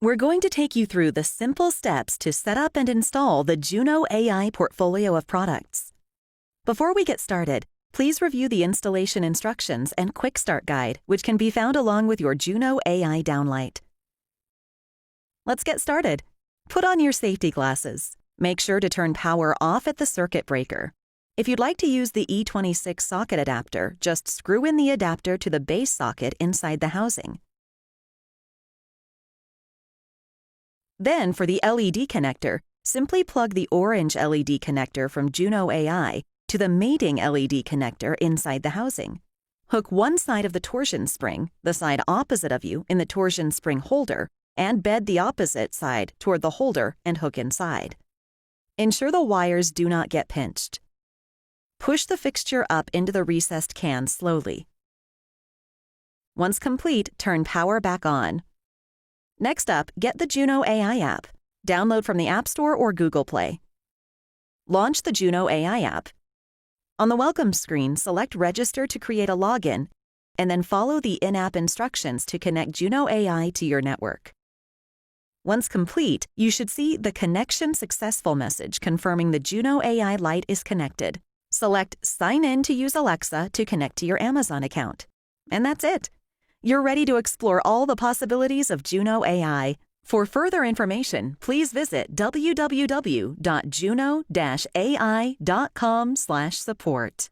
We're going to take you through the simple steps to set up and install the Juno AI portfolio of products. Before we get started, please review the installation instructions and quick start guide, which can be found along with your Juno AI Downlight. Let's get started. Put on your safety glasses. Make sure to turn power off at the circuit breaker. If you'd like to use the E26 socket adapter, just screw in the adapter to the base socket inside the housing. Then, for the LED connector, simply plug the orange LED connector from Juno AI to the mating LED connector inside the housing. Hook one side of the torsion spring, the side opposite of you, in the torsion spring holder, and bed the opposite side toward the holder and hook inside. Ensure the wires do not get pinched. Push the fixture up into the recessed can slowly. Once complete, turn power back on. Next up, get the Juno AI app. Download from the App Store or Google Play. Launch the Juno AI app. On the welcome screen, select Register to create a login, and then follow the in-app instructions to connect Juno AI to your network. Once complete, you should see the Connection Successful message confirming the Juno AI Lite is connected. Select Sign in to use Alexa to connect to your Amazon account. And that's it. You're ready to explore all the possibilities of Juno AI. For further information, please visit www.juno-ai.com/support.